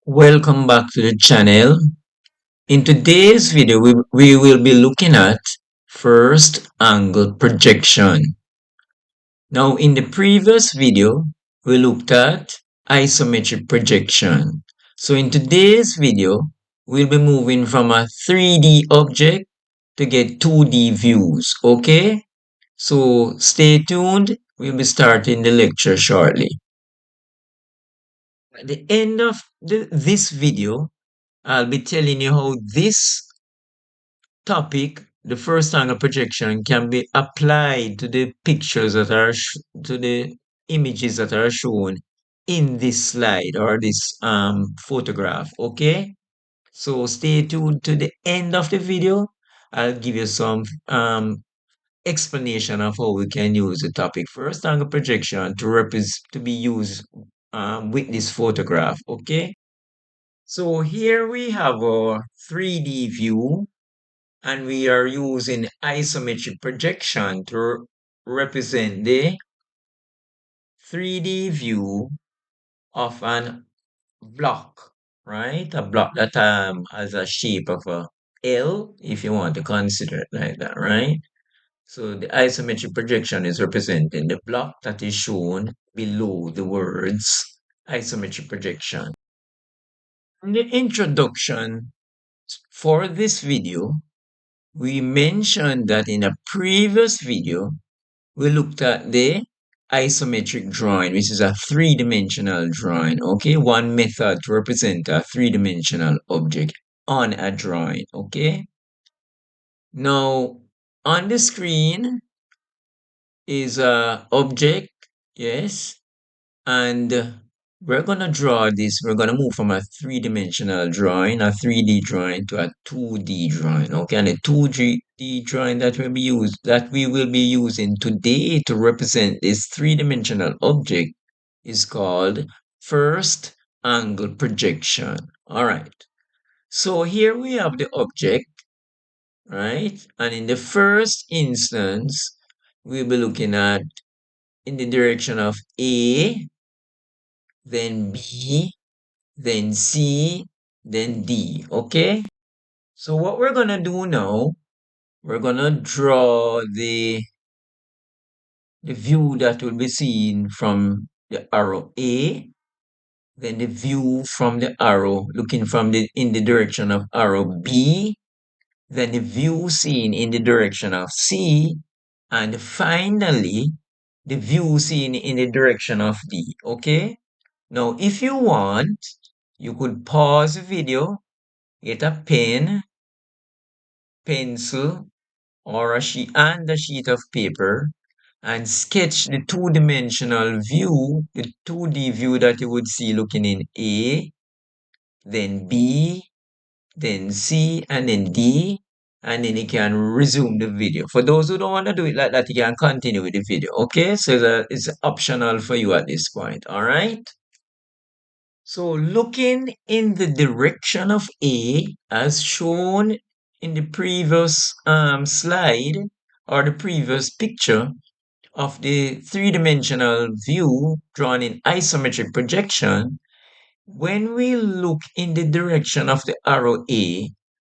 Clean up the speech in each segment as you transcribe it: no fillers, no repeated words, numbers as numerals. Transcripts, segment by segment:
Welcome back to the channel. In today's video, we will be looking at first angle projection. Now, in the previous video, we looked at isometric projection. So in today's video, we'll be moving from a 3D object to get 2D views, okay? So stay tuned. We'll be starting the lecture shortly. At the end of this video, I'll be telling you how this topic, the first angle projection, can be applied to the pictures that are to the images that are shown in this slide or this photograph. Okay, so stay tuned to the end of the video. I'll give you some explanation of how we can use the topic first angle projection to be used with this photograph. Okay, so here we have our 3D view, and we are using isometric projection to represent the 3D view of an block, right? A block that has a shape of a L, if you want to consider it like that, right? So the isometric projection is representing the block that is shown below the words isometric projection. In the introduction for this video, we mentioned that in a previous video, we looked at the isometric drawing, which is a three-dimensional drawing. Okay, one method to represent a three-dimensional object on a drawing. Okay, now on the screen is a object, yes, and we're gonna draw this. We're gonna move from a three-dimensional drawing, a 3D drawing, to a 2D drawing. Okay, and the 2D drawing that we will be using today to represent this three-dimensional object is called first angle projection. All right. So here we have the object, right? And in the first instance, we'll be looking at in the direction of A, then B, then C, then D. Okay? So what we're gonna do now, we're gonna draw the view that will be seen from the arrow A, then the view from the arrow looking from the in the direction of arrow B, then the view seen in the direction of C, and finally the view seen in the direction of D. Okay? Now if you want, you could pause the video, get a pen, pencil, or a sheet of paper, and sketch the two-dimensional view, the 2D view that you would see looking in A, then B, then C, and then D, and then you can resume the video. For those who don't want to do it like that, you can continue with the video. Okay, so it's optional for you at this point. All right. So looking in the direction of A, as shown in the previous slide or the previous picture of the three-dimensional view drawn in isometric projection, when we look in the direction of the arrow A,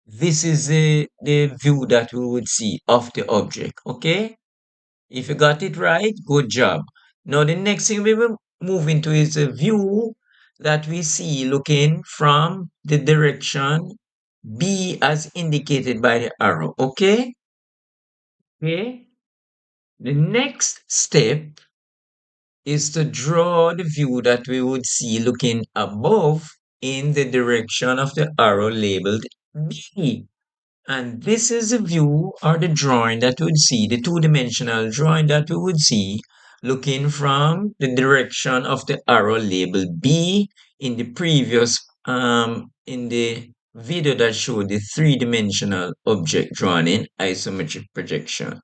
this is the view that we would see of the object, okay? If you got it right, good job. Now the next thing we will move into is a view that we see looking from the direction B as indicated by the arrow, okay? Okay. The next step is to draw the view that we would see looking above in the direction of the arrow labeled B. And this is the view or the drawing that we would see, the two-dimensional drawing that we would see looking from the direction of the arrow labeled B in the previous, in the video that showed the three-dimensional object drawn in isometric projection.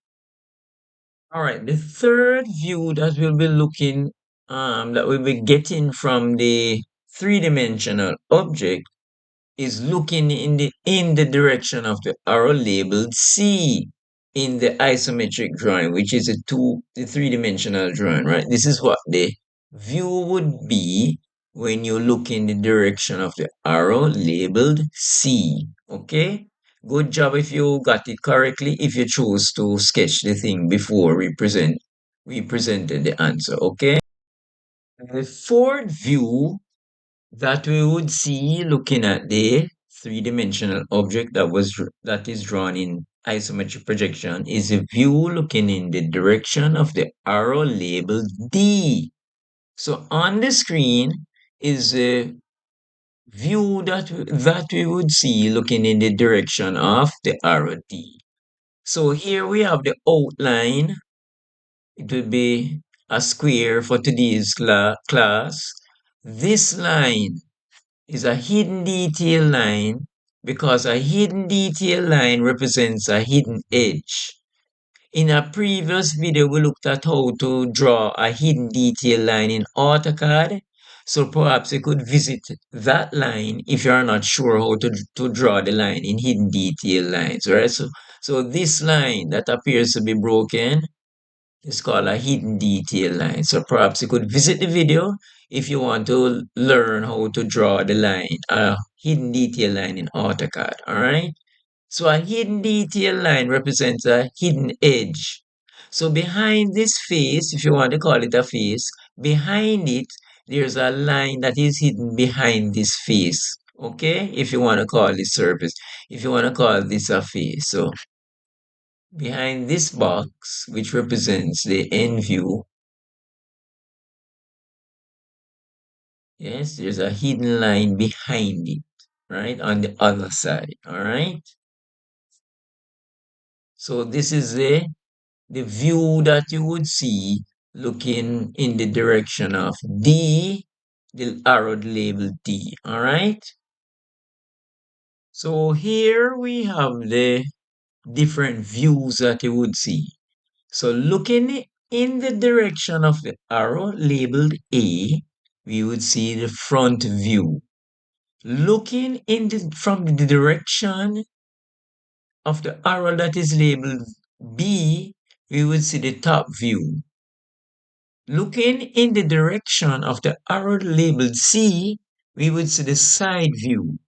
All right, the third view that we'll be looking, that we'll be getting from the three-dimensional object is looking in the direction of the arrow labeled C in the isometric drawing, which is the three-dimensional drawing, right? This is what the view would be when you look in the direction of the arrow labeled C. Okay? Good job if you got it correctly, if you chose to sketch the thing before we presented the answer. Okay? The fourth view that we would see looking at the three-dimensional object that is drawn in isometric projection is a view looking in the direction of the arrow labeled D. So on the screen is a view that we would see looking in the direction of the arrow D. So here we have the outline. It will be a square for today's class. This line is a hidden detail line because a hidden detail line represents a hidden edge. In a previous video, we looked at how to draw a hidden detail line in Autocad. So perhaps you could visit that line if you're not sure how to draw the line in hidden detail lines, right? So this line that appears to be broken is called a hidden detail line. So perhaps you could visit the video if you want to learn how to draw the line, a hidden detail line in AutoCAD, all right? So a hidden detail line represents a hidden edge. So behind this face, if you want to call it a face, behind it, there's a line that is hidden behind this face. Okay? If you want to call this surface, if you want to call this a face. So behind this box, which represents the end view, yes, there's a hidden line behind it, right? On the other side, all right? So this is the view that you would see looking in the direction of D, the arrowed label D, all right? So here we have the different views that you would see. So looking in the direction of the arrow labeled A, we would see the front view. Looking from the direction of the arrow that is labeled B, we would see the top view. Looking in the direction of the arrow labeled C, we would see the side view,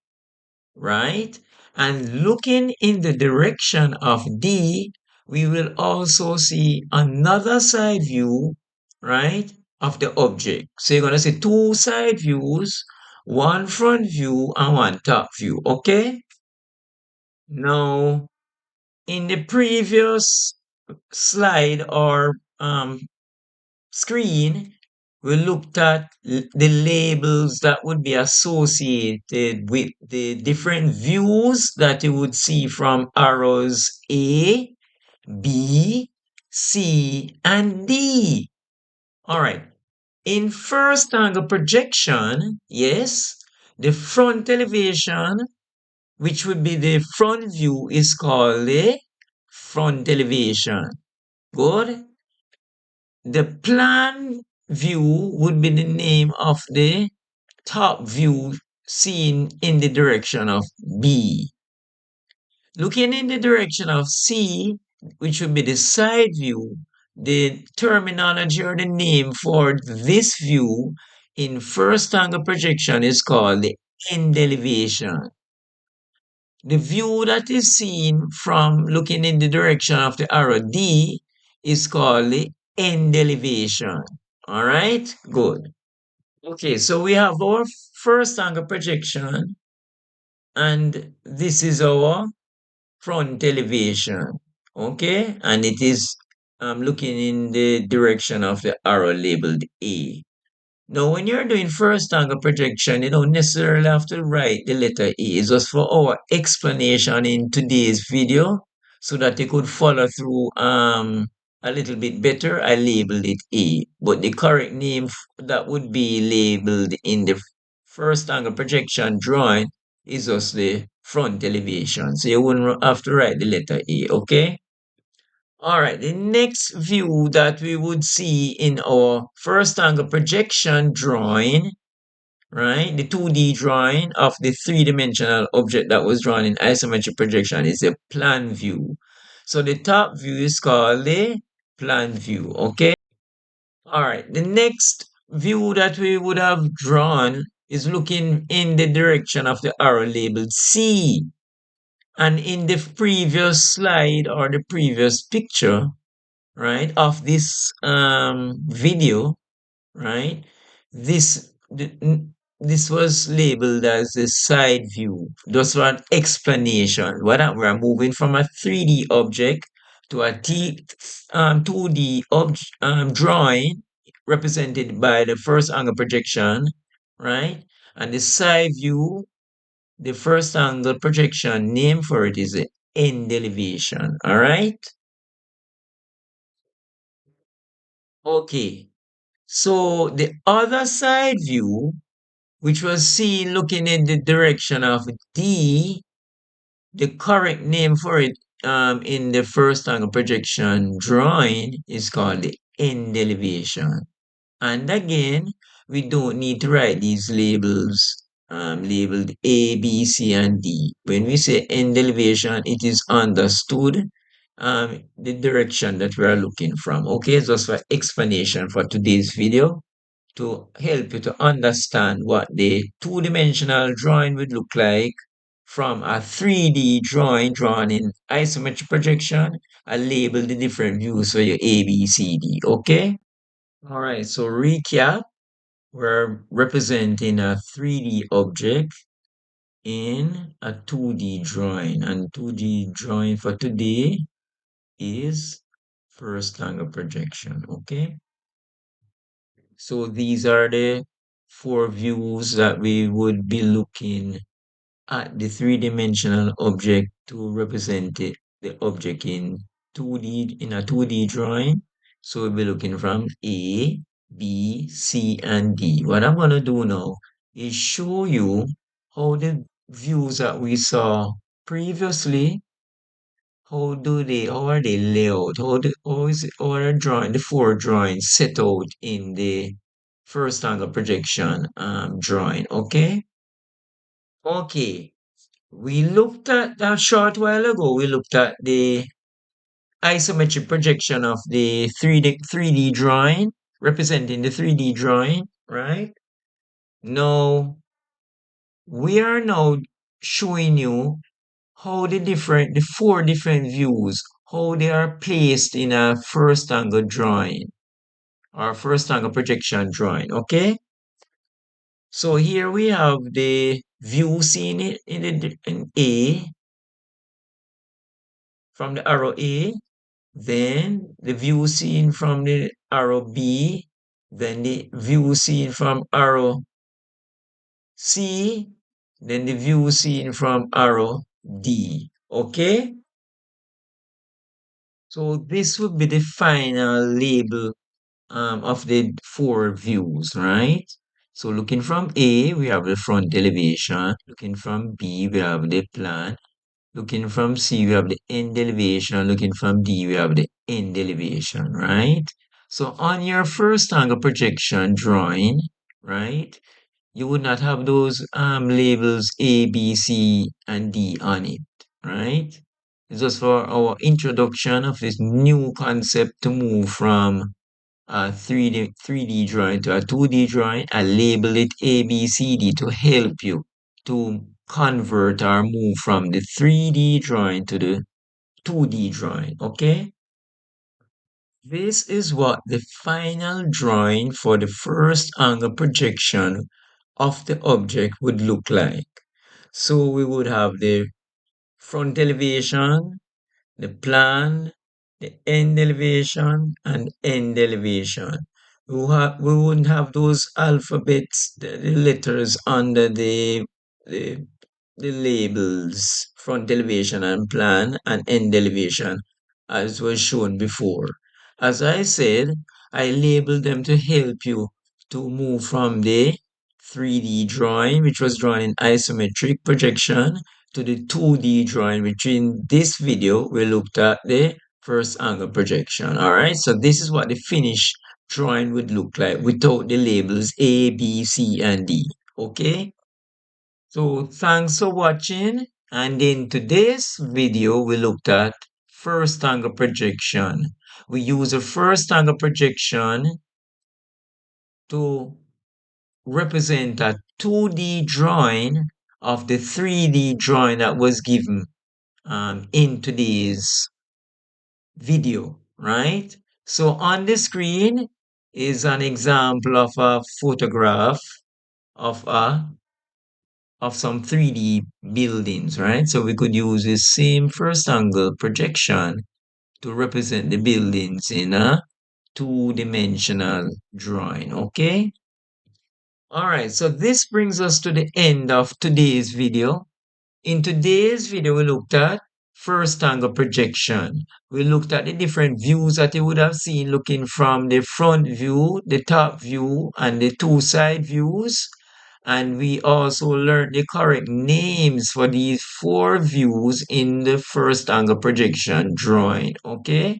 right? And looking in the direction of D, we will also see another side view, right, of the object. So you're going to see two side views, one front view and one top view, okay? Now, in the previous slide or screen, we looked at the labels that would be associated with the different views that you would see from arrows A, B, C, and D. All right. In first angle projection, yes, the front elevation, which would be the front view, is called the front elevation. Good. The plan view would be the name of the top view seen in the direction of B. Looking in the direction of C, which would be the side view, the terminology or the name for this view in first angle projection is called the end elevation. The view that is seen from looking in the direction of the arrow D is called the end elevation. All right, good. Okay, so we have our first angle projection, and this is our front elevation. Okay, and it is looking in the direction of the arrow labeled A. Now, when you're doing first angle projection, you don't necessarily have to write the letter A. It's just for our explanation in today's video so that you could follow through a little bit better. I labeled it A, but the correct name that would be labeled in the first angle projection drawing is just the front elevation. So you wouldn't have to write the letter A, okay? All right, the next view that we would see in our first angle projection drawing, right? The 2D drawing of the three-dimensional object that was drawn in isometric projection is a plan view. So the top view is called the plan view, okay? All right, the next view that we would have drawn is looking in the direction of the arrow labeled C. And in the previous slide or the previous picture, right, of this video, right, this this was labeled as the side view. Just for an explanation. We're moving from a 3D object to a 2D drawing represented by the first angle projection, right? And the side view, the first angle projection name for it is the end elevation. All right. Okay. So the other side view, which was seen looking in the direction of D, the correct name for it in the first angle projection drawing is called the end elevation. And again, we don't need to write these labels labeled A, B, C, and D. When we say end elevation, it is understood the direction that we are looking from. Okay, just for explanation for today's video to help you to understand what the two-dimensional drawing would look like from a 3D drawing drawn in isometric projection. I label the different views for your A, B, C, D. Okay? All right, so recap. We're representing a 3D object in a 2D drawing. And 2D drawing for today is first angle projection. Okay? So these are the four views that we would be looking at the three-dimensional object to represent it, the object in 2D in a 2D drawing. So we'll be looking from A, B, C, and D. What I'm gonna do now is show you how the views that we saw previously, how are they layout? How are the four drawings set out in the first angle projection drawing, okay? Okay. We looked at a short while ago, we looked at the isometric projection of the 3D drawing, representing the 3D drawing, right? Now, we are now showing you how the four different views, how they are placed in a first angle drawing or first angle projection drawing, okay? So here we have the view seen in A from the arrow A, then the view seen from the arrow B, then the view seen from arrow C, then the view seen from arrow D. Okay? So this would be the final label of the four views, right? So looking from A, we have the front elevation. Looking from B, we have the plan. Looking from C, we have the end elevation. Looking from D, we have the end elevation, right? So on your first angle projection drawing, right, you would not have those labels A, B, C, and D on it, right? It's just for our introduction of this new concept to move from a 3D drawing to a 2D drawing. I label it A, B, C, D to help you to convert or move from the 3D drawing to the 2D drawing, okay? This is what the final drawing for the first angle projection of the object would look like. So we would have the front elevation, the plan, the end elevation, and end elevation. We wouldn't have those alphabets, the letters under the, the labels, front elevation and plan, and end elevation, as was shown before. As I said, I labeled them to help you to move from the 3D drawing, which was drawn in isometric projection, to the 2D drawing, which in this video we looked at the first angle projection. All right, so this is what the finished drawing would look like without the labels A, B, C, and D. Okay, so thanks for watching. And in today's video, we looked at first angle projection. We use a first angle projection to represent a 2D drawing of the 3D drawing that was given in today's video, right? So on the screen is an example of a photograph of some 3D buildings, right? So we could use the same first angle projection to represent the buildings in a two-dimensional drawing, okay? All right, so this brings us to the end of today's video. In today's video, we looked at first angle projection. We looked at the different views that you would have seen looking from the front view, the top view, and the two side views. And we also learned the correct names for these four views in the first angle projection drawing, okay?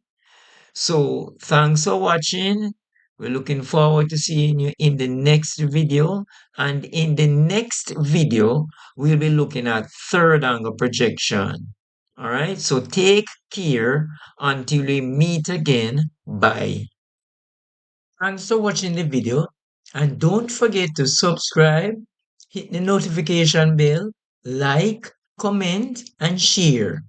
So thanks for watching. We're looking forward to seeing you in the next video. And in the next video, we'll be looking at third angle projection. All right, so take care until we meet again. Bye. Thanks for watching the video. And don't forget to subscribe, hit the notification bell, like, comment, and share.